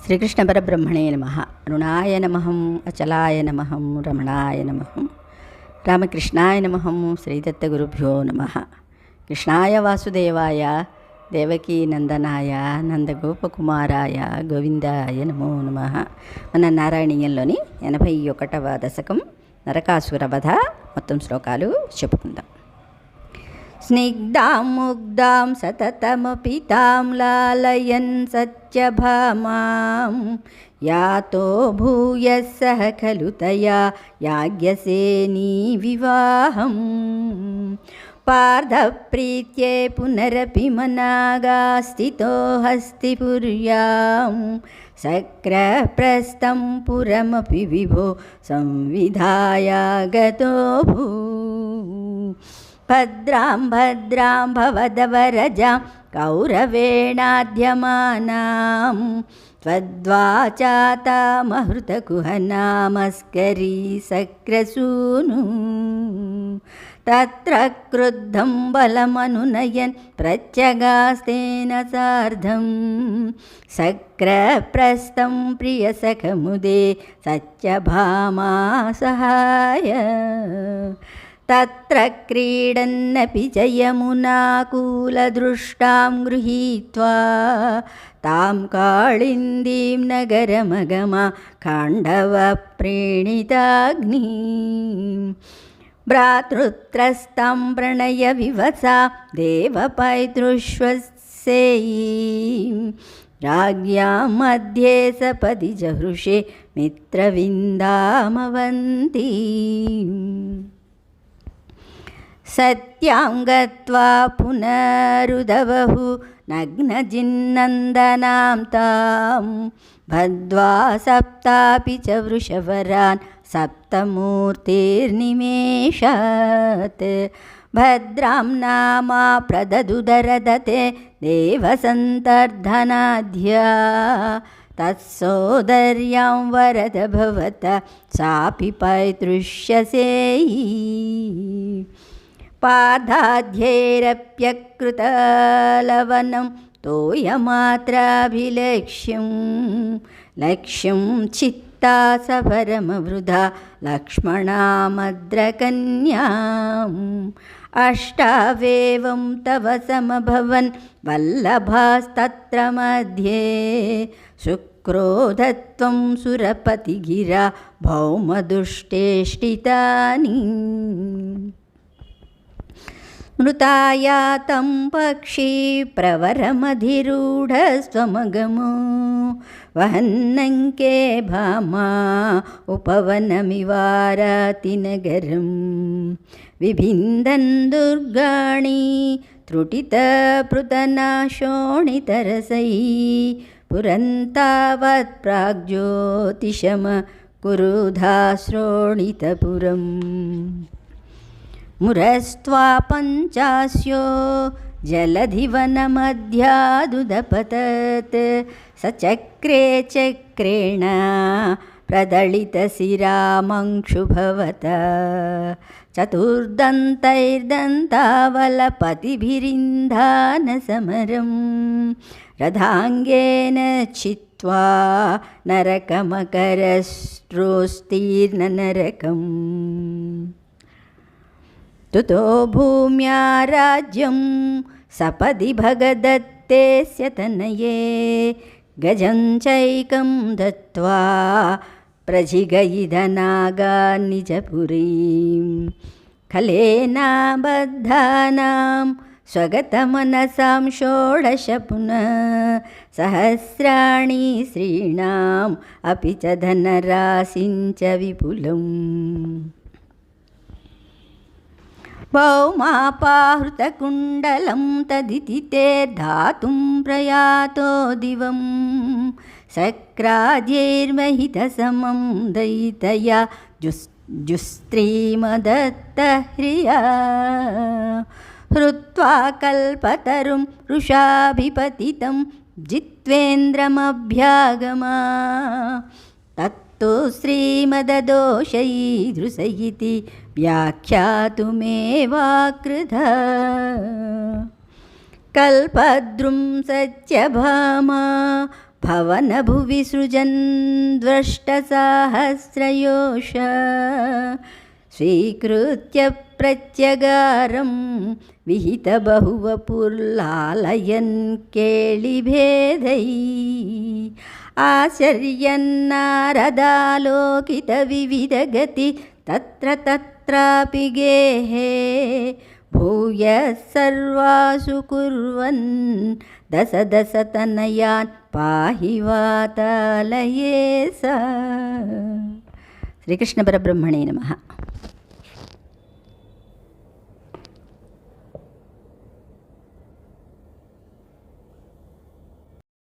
శ్రీకృష్ణ పరబ్రహ్మణే నమః. అరుణాయ నమః, అచలాయ నమః, రమణాయ నమః, రామకృష్ణాయ నమః, శ్రీదత్తగురుభ్యో నమః. కృష్ణాయ వాసుదేవాయ దేవకీ నందనాయ నందగోపకుమారాయ గోవిందాయ నమో నమః. మన నారాయణీయంలోని 81వ దశకం నరకాసుర వధ మొత్తం శ్లోకాలు చెప్పుకుందాం. స్నిగ్ధాం ముగ్ధాం సతతమపి తాం లాలయన్ సత్యభామాం యాతో భూయః సహ ఖలు తయా యాజ్ఞసేనీ వివాహం పార్థప్రీత్యే పునరపి మనాగా స్థితో హస్తిపుర్యాం సక్రప్రస్థం పురమపి విభో సంవిధాయ గతో భూ భద్రాం భద్రాం భవదవరజాం కౌరవేణాద్యమానాం త్వద్వాచాతామహృతకుహనామస్కరీ సక్రసూను తత్ర క్రుద్ధం బలమనునయన్ ప్రత్యగాస్తేన సార్ధం సక్రప్రస్థం ప్రియసఖముదే సత్యభామా సహాయ తత్ర క్రీడన్నపి చ యమునాకూలదృష్టాం గృహీత్వా తాం కాళిందీం నగరమగమా ఖాండవ ప్రేణితాగ్నిం భ్రాతృత్రస్తాం ప్రణయ వివసా దేవపైతృష్వసేయీం రాజ్ఞాం మధ్యే సపది జహృషే మిత్రవిందామవంతి సత్యాం గత్వా పునరుదవహు నగ్నజిన్నందనాం తాం భద్వా సప్తాపి చ వృషవరాన్ సప్తమూర్తిర్నిమేషాత్ భద్రాం నామా ప్రదదుదరదతే దేవసంతర్ధనాధ్యా తత్సోదర్యాం వరద భవత సాపి పైతృష్యసేయీ పాదాధ్యైరప్యకృతలవనం తోయమాత్రాభిలక్ష్యం లక్ష్యం చిత్తా సభరమవృధా లక్ష్మణామద్రకన్యాం అష్టావేవం తవ సమభవన్ వల్లభాస్తత్ర మధ్యే శుక్రోధత్వం సురపతిగిరా భౌమదుష్టేష్టితాని మృతాయాతం పక్షీ ప్రవరమధిరూఢస్వమగమో వహన్నంకే భామా ఉపవనమివారాతి నగరం విభిందన్ దుర్గాణి త్రుటితపృతనాశోణితరసై పురంతావత్ ప్రాగ్జ్యోతిషమ కురుధాశ్రోణితపురం మురస్త్వా పంచాస్యో జలధివనమధ్యాదుదపతత్ సచక్రే చక్రేణ ప్రదళితశిరామంక్షుభవత చతుర్దంతైర్దంతావలపతిభిరింధానసమరం రథాంగేన చిత్వా నరకమకరస్ట్రోస్తీర్ణనరకం తుతో భూమ్యా రాజ్యం సపది భగదత్తేస్య తనయే గజం చైకం దత్వా ప్రజిగయిధనాగా నిజపురీం ఖలేనాబద్ధానాం స్వగతమనసాం షోడశ పునః సహస్రాణి శ్రీణాం అపి చ ధనరాశిం చ విపులం భౌమాపాహృతకుండలం తదితి తేర్ధాతుం ప్రయాతో దివం సక్రాజ్యైర్మహితసమం దయితయా జుస్త్రీమదత్తహ్రియా హృత్వా కల్పతరుం వృషాభిపతితం జిత్వేంద్రమభ్యాగమా తత్తో శ్రీమదదోషైదృశయితి వ్యాఖ్యాతుమేవాకృధా కల్పద్రుం సత్యభామా भवनभुवि सृजन् द्वष्टसाहस्रयोष स्वीकृत्य प्रत्यगारं विहितबहुवपुर्लालयन् केळिभेदै आश्चर्यन्नारदालोकितविविधगति तत्र तत्रापि गेहे भूयः सर्वासु कुर्वन् दश दश तनयान् पाहि वातालये सा. ಶ್ರೀಕೃಷ್ಣ ಪರಬ್ರಹ್ಮಣೇ ನಮಃ.